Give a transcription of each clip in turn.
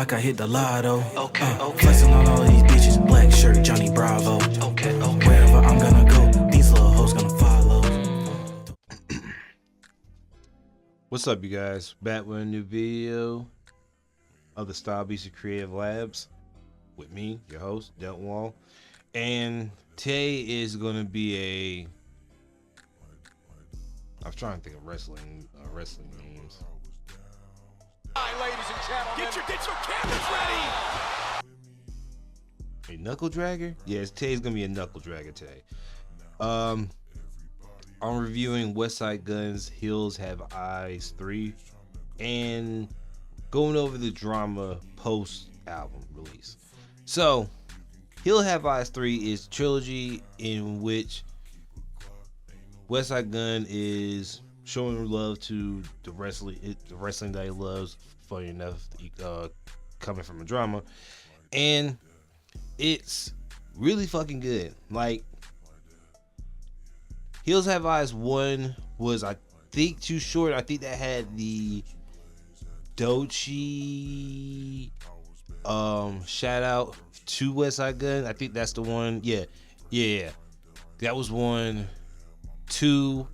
like I hit the lotto. Flexing on all these bitches, black shirt, Johnny Bravo. Wherever I'm gonna go, these little hoes gonna follow. What's up, you guys? Back with a new video of the Style Beast Creative Labs with me, your host, Delton Wall. And today is going to be I'm trying to think of wrestling names. Hi, ladies and gentlemen. Get your cameras ready. A knuckle dragger? Yes, today's going to be a knuckle dragger today. I'm reviewing Westside Gunn's Hills Have Eyes 3 and going over the drama post album release. So, Hills Have Eyes 3 is a trilogy in which Westside Gunn is showing love to the wrestling that he loves, funny enough, coming from a drama, and it's really fucking good. Like, Hills Have Eyes 1 was, I think, too short. I think that had the Ducee shout out to Westside Gunn. I think that's the one. Yeah. That was one. 2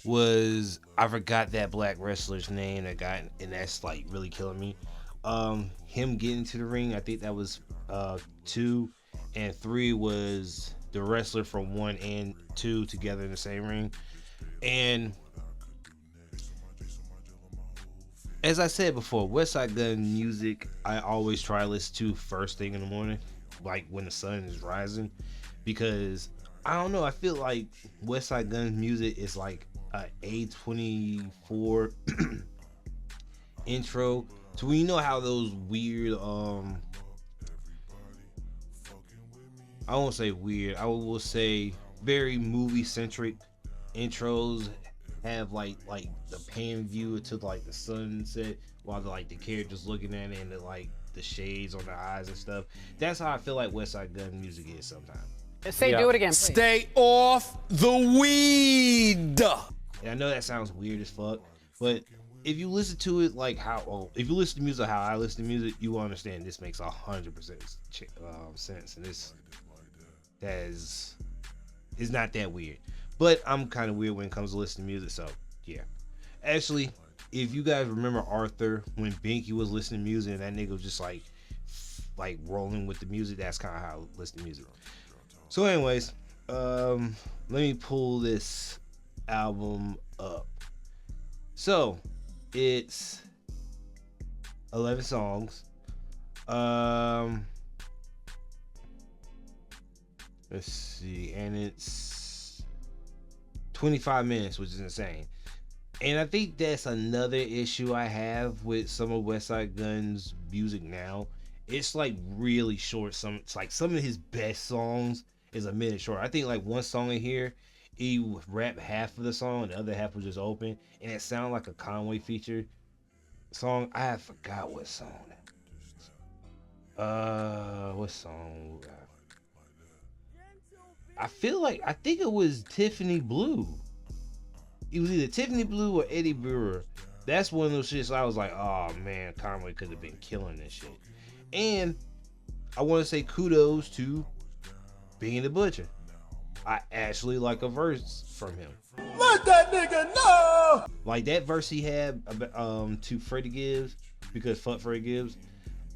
was, I forgot that black wrestler's name that got, and that's like really killing me. Him getting to the ring, I think that was 2, and 3 was the wrestler from 1 and 2 together in the same ring. And as I said before, Westside Gunn music I always try to listen to first thing in the morning, like when the sun is rising, because I don't know, I feel like Westside Gunn's music is like a A24 intro to, you know how those weird I won't say weird, I will say very movie centric intros have like the pan view to like the sunset while the characters looking at it and the shades on their eyes and stuff. That's how I feel like Westside Gunn music is sometimes. Do it again, please. Stay off the weed. And I know that sounds weird as fuck, but if you listen to it if you listen to music how I listen to music, you will understand this makes 100% sense, and it's not that weird. But I'm kind of weird when it comes to listening to music, so yeah. Actually, if you guys remember Arthur, when Binky was listening to music and that nigga was just like rolling with the music, that's kind of how I listen to music. So anyways, let me pull this album up. So, it's 11 songs. Let's see, and it's 25 minutes, which is insane. And I think that's another issue I have with some of Westside Gunn's music now. It's like really short. Some of his best songs is a minute short. I think like one song in here, he would rap half of the song, the other half was just open, and it sounded like a Conway feature song. I forgot what song. What song? I think it was Tiffany Blue. It was either Tiffany Blue or Eddie Brewer. That's one of those shits I was like, oh man, Conway could have been killing this shit. And I want to say kudos to Being the Butcher. I actually like a verse from him. Let that nigga know. Like that verse he had to Freddie Gibbs, because fuck Freddie Gibbs.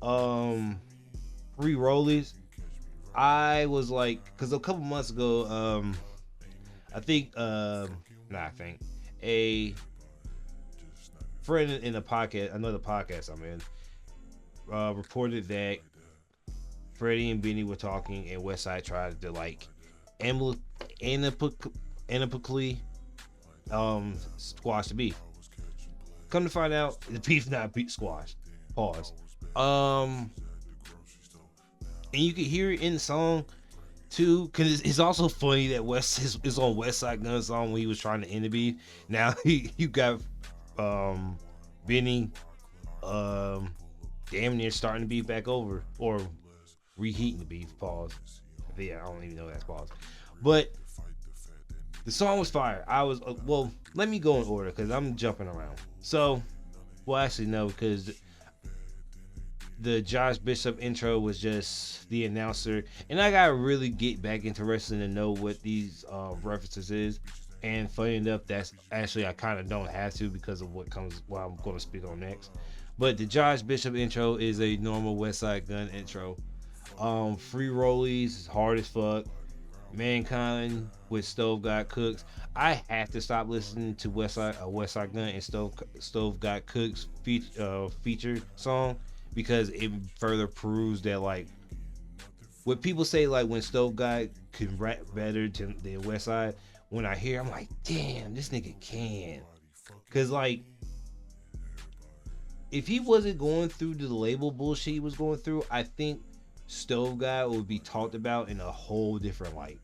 Free Rollies. I was like, because a couple months ago, a friend in the podcast, another podcast I'm in, reported that Freddie and Benny were talking, and Westside tried to amicably squash the beef. Come to find out, the beef not squashed. Pause. And you can hear it in the song too, because it's also funny that is on Westside Gunn's song when he was trying to end the beef. Now you got Benny damn near starting the beef back over, or reheating the beef. Pause. Yeah, I don't even know that's pause. But the song was fire. I was let me go in order because I'm jumping around. So, well, actually no, because the Josh Bishop intro was just the announcer, and I gotta really get back into wrestling to know what these references is. And funny enough, that's actually I kind of don't have to because of what I'm going to speak on next. But the Josh Bishop intro is a normal Westside Gunn intro. Free rollies is hard as fuck. Mankind with Stove Got Cooks. I have to stop listening to Westside Gunn and Stove Got Cooks feature song because it further proves that like what people say like when Stove Got can rap better than Westside. When I hear, I'm like, damn, this nigga can. Cause like, if he wasn't going through the label bullshit he was going through, I think Stove Guy would be talked about in a whole different light,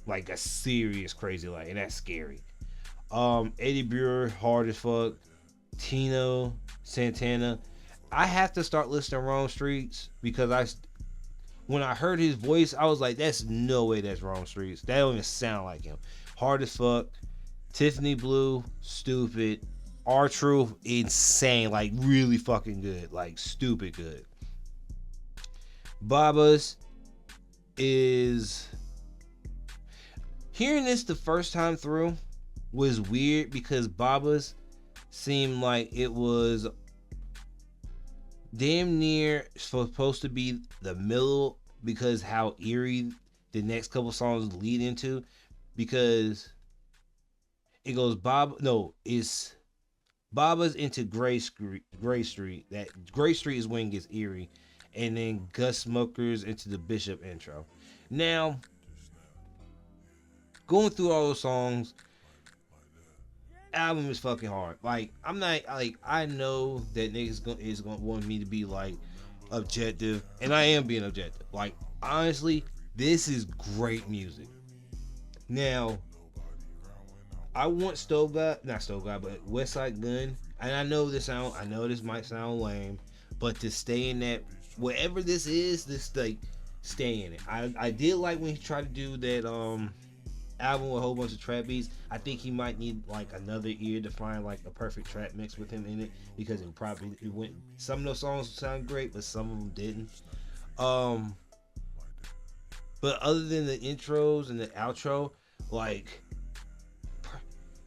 like a serious crazy light, and that's scary. Eddie Brewer, hard as fuck. Tino Santana, I have to start listening to Wrong Streets because when I heard his voice, I was like, that's no way that's Wrong Streets. That don't even sound like him. Hard as fuck. Tiffany Blue, stupid. R-Truth, insane, like really fucking good, like stupid good. Baba's is hearing this the first time through was weird because Baba's seemed like it was damn near supposed to be the middle because how eerie the next couple songs lead into, because it goes it's Baba's into Gray Street. That Gray Street is when it gets eerie, and then Gus Smoker's into the Bishop intro. Now, going through all those songs, album is fucking hard. Like I'm not like I know that niggas is gonna want me to be like objective, and I am being objective. Like honestly, this is great music. Now, I want not Stove Guy, but Westside Gunn. And I know this might sound lame, but to stay in that, whatever this is, this like stay in it. I did like when he tried to do that album with a whole bunch of trap beats. I think he might need like another ear to find like a perfect trap mix with him in it, because it went. Some of those songs sound great, but some of them didn't. But other than the intros and the outro, like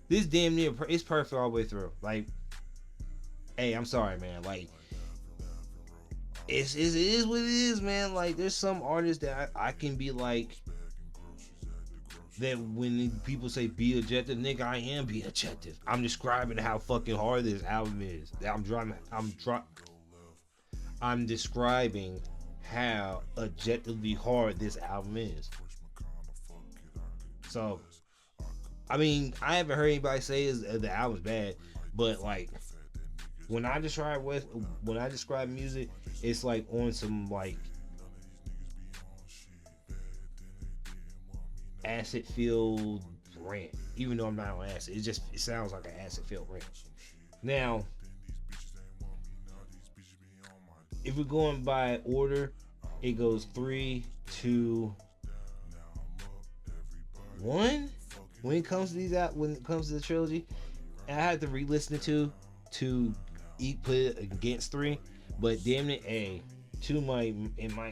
this damn near it's perfect all the way through. Like, hey, I'm sorry, man. Like, it is what it is, man. Like, there's some artists that I can be like, that when people say be objective, nigga, I am being objective. I'm describing how fucking hard this album is. I'm describing how objectively hard this album is. So, I mean, I haven't heard anybody say the album's bad, but like when I describe music, it's like on some like acid filled rant. Even though I'm not on acid, it sounds like an acid filled rant. Now, if we're going by order, it goes 3, 2, 1. When it comes to the trilogy, and I had to re-listen to put it against 3, but damn it, 2 might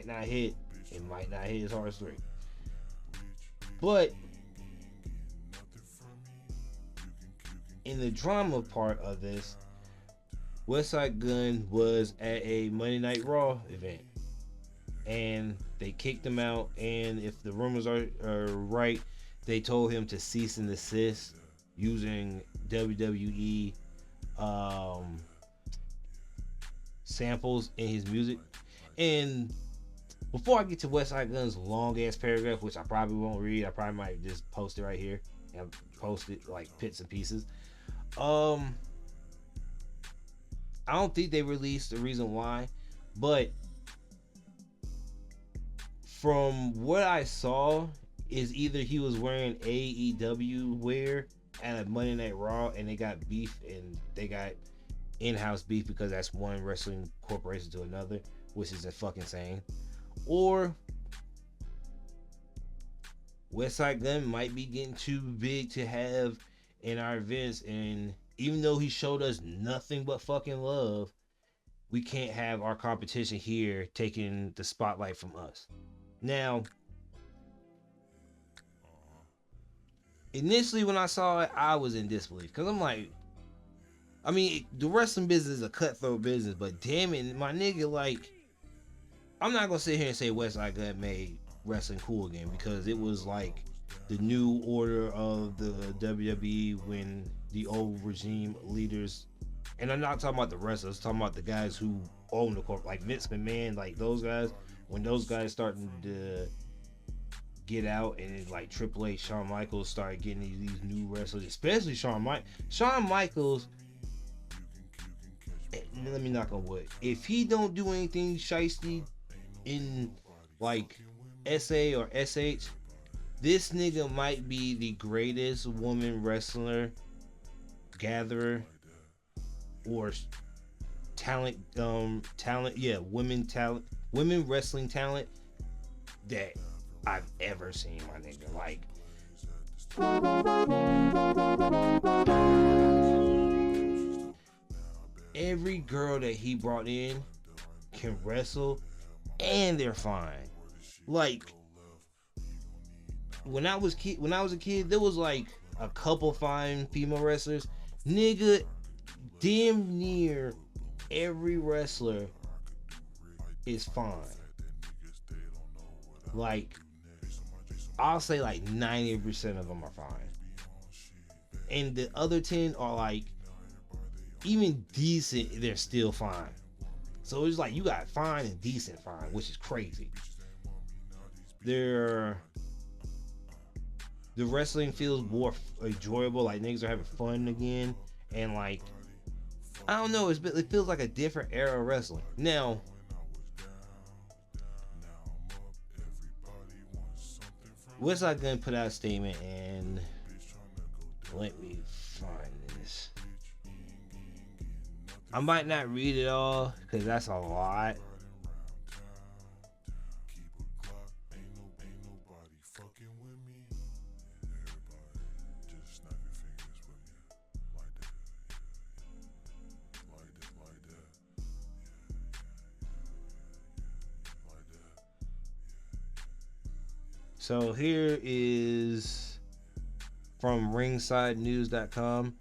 not hit as hard as 3. But in the drama part of this, Westside Gunn was at a Monday Night Raw event, and they kicked him out. And if the rumors are right, they told him to cease and desist using WWE samples in his music. And before I get to Westside Gunn's long ass paragraph, which I probably won't read, I probably might just post it right here and post it like bits and pieces. I don't think they released the reason why, but from what I saw, is either he was wearing AEW wear at a Monday Night Raw and they got beef, and they got in-house beef because that's one wrestling corporation to another, which is a fucking insane. Or Westside Gunn might be getting too big to have in our events, and even though he showed us nothing but fucking love, we can't have our competition here taking the spotlight from us. Now, initially when I saw it, I was in disbelief because I'm like, I mean, the wrestling business is a cutthroat business, but damn it, my nigga, like, I'm not gonna sit here and say Westside Gunn made wrestling cool again, because it was like the new order of the WWE when the old regime leaders, and I'm not talking about the wrestlers, I'm talking about the guys who own the corp, like Vince McMahon, like those guys. When those guys starting to get out, and like Triple H, Shawn Michaels started getting these new wrestlers, especially Shawn Michaels. Let me knock on wood. If he don't do anything shiesty in like SA or SH, this nigga might be the greatest woman wrestler gatherer or women wrestling talent that I've ever seen, my nigga. Like, every girl that he brought in can wrestle and they're fine. Like, when I was a kid, there was like a couple fine female wrestlers. Nigga, damn near every wrestler is fine. Like, I'll say like 90% of them are fine. And the other 10 are like, even decent, they're still fine. So it's like you got fine and decent fine, which is crazy. The wrestling feels more enjoyable, like niggas are having fun again, and like, I don't know, it feels like a different era of wrestling. Now, Westside Gunn put out a statement, and let me find this. I might not read it all because that's a lot. So here is from ringsidenews.com.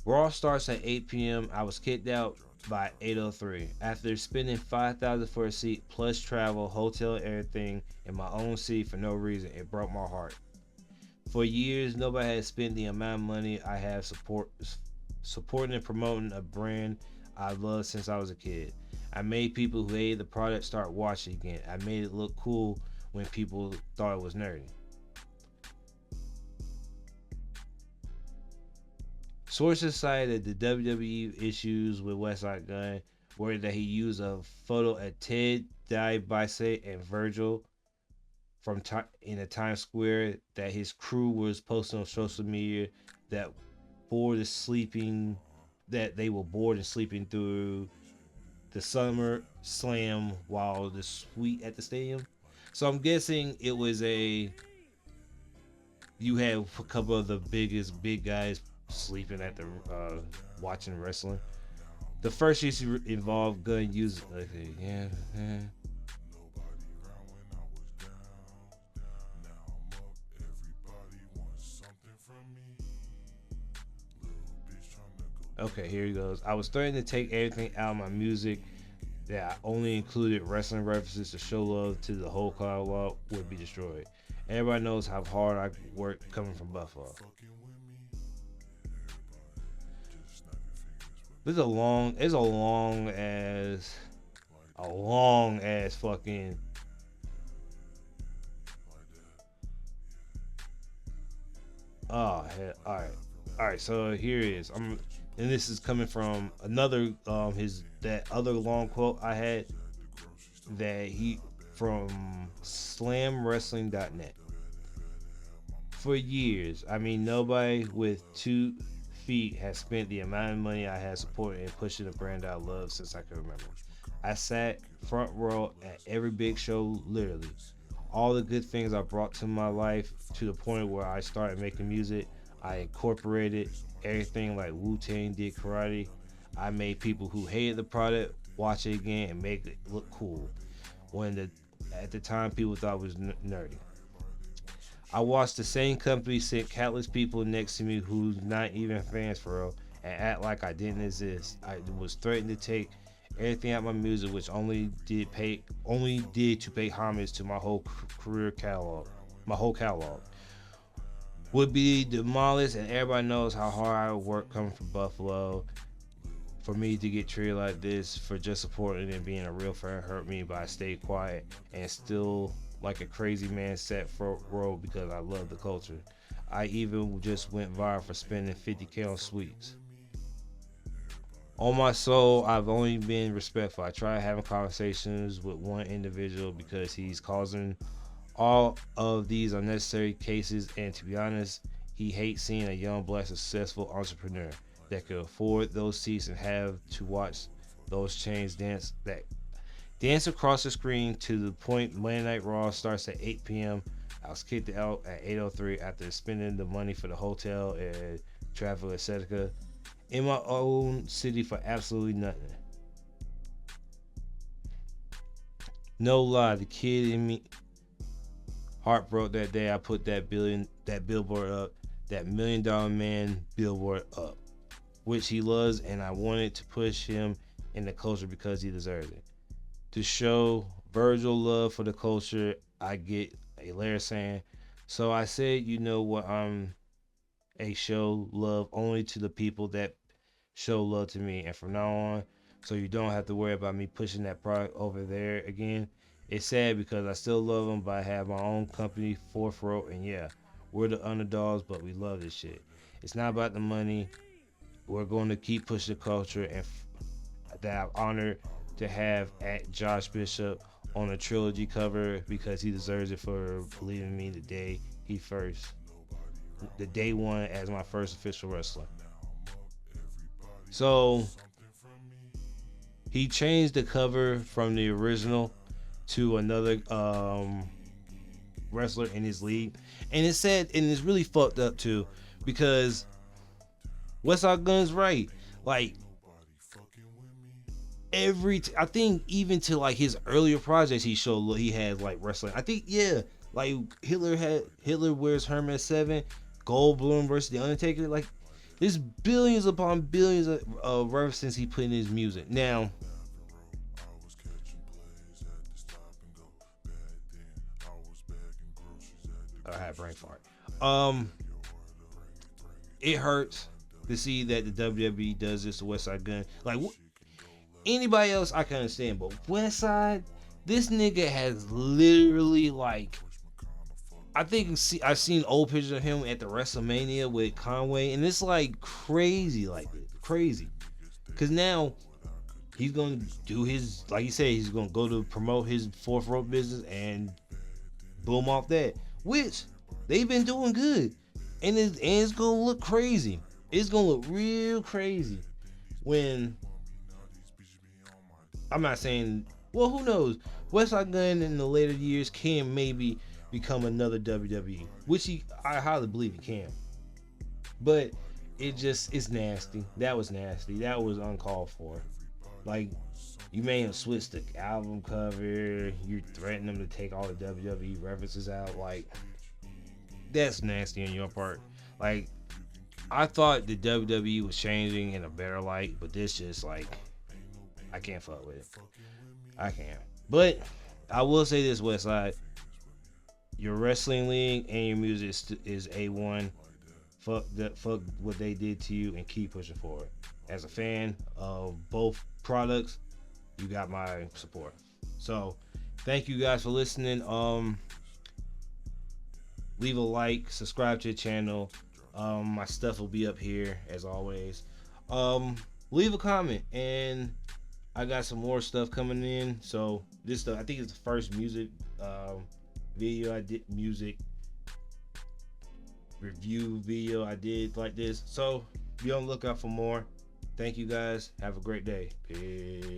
Raw starts at 8 p.m. I was kicked out by 8:03 after spending $5,000 for a seat plus travel, hotel, everything in my own seat for no reason. It broke my heart. For years, nobody has spent the amount of money I have supporting and promoting a brand I loved since I was a kid. I made people who hated the product start watching again. I made it look cool when people thought it was nerdy. Sources cited the WWE issues with Westside Gunn were that he used a photo of Ted DiBiase and Virgil in a Times Square that his crew was posting on social media that they were bored and sleeping through the Summer Slam while the suite at the stadium. So I'm guessing it was you have a couple of the big guys sleeping at the watching wrestling. The first issue involved Gunn using Okay, here he goes. I was starting to take everything out of my music that I only included wrestling references to show love to the whole catalog would be destroyed. Everybody knows how hard I worked coming from Buffalo. It's a long ass fucking. Oh hell! All right. So here it is. And this is coming from another that other long quote I had from SlamWrestling.net. For years, I mean, nobody with 2 feet has spent the amount of money I had supporting and pushing a brand I love since I can remember. I sat front row at every big show, literally. All the good things I brought to my life to the point where I started making music. I incorporated everything like Wu-Tang did karate. I made people who hated the product watch it again and make it look cool. At the time people thought it was nerdy. I watched the same company sit countless people next to me who's not even fans for real and act like I didn't exist. I was threatened to take everything out my music, which only did to pay homage to my whole career catalog. My whole catalog would be demolished, and everybody knows how hard I work coming from Buffalo. For me to get treated like this for just supporting and being a real fan hurt me, but I stayed quiet and still like a crazy man set for road because I love the culture. I even just went viral for spending $50K on sweets. On my soul, I've only been respectful. I tried having conversations with one individual because he's causing all of these unnecessary cases, and to be honest, he hates seeing a young black successful entrepreneur that could afford those seats and have to watch those chains dance across the screen to the point Monday Night Raw starts at 8 p.m. I was kicked out at 8:03 after spending the money for the hotel and travel, etc. in my own city for absolutely nothing. No lie, the kid in me heart broke that day. I put that billboard up, that $1 Million Man billboard up, which he loves, and I wanted to push him in the culture because he deserves it. To show Virgil love for the culture, I get a layer saying, so I said, you know what, I'm a show love only to the people that show love to me, and from now on, so you don't have to worry about me pushing that product over there again. It's sad because I still love them, but I have my own company, Fourth Row, and yeah, we're the underdogs, but we love this shit. It's not about the money. We're going to keep pushing the culture, and that I'm honored to have at Josh Bishop on a trilogy cover because he deserves it for believing in me the day one as my first official wrestler. So he changed the cover from the original to another wrestler in his league, and it said, and it's really fucked up too, because Westside Gunn's right. Like I think even to like his earlier projects, he had like wrestling. I think like Hitler Wears Hermes 7, Goldblum versus The Undertaker. Like there's billions upon billions of references he put in his music. Now, I had brain fart. It hurts to see that the WWE does this to Westside Gunn. Like anybody else I can understand, but Westside, this nigga has literally like, I think I've seen old pictures of him at the WrestleMania with Conway, and it's like crazy, because now he's gonna do his, like he said, he's gonna go to promote his Fourth Row business and boom off that, which they've been doing good, and it's gonna look crazy. It's gonna look real crazy when, I'm not saying, well, who knows? Westside Gunn in the later years can maybe become another WWE, which I highly believe he can. But it's nasty. That was nasty. That was uncalled for. Like, you may have switched the album cover. You threatened them to take all the WWE references out. Like, that's nasty on your part. Like, I thought the WWE was changing in a better light, but this just like, I can't fuck with it. I can't. But I will say this, Westside, your wrestling league and your music is A1. Fuck what they did to you and keep pushing forward. As a fan of both products, you got my support. So thank you guys for listening. Leave a like, subscribe to the channel. My stuff will be up here as always. Leave a comment, and I got some more stuff coming in. So this stuff, I think it's the first music video I did, music review video I did like this. So be on the lookout for more. Thank you guys. Have a great day. Peace.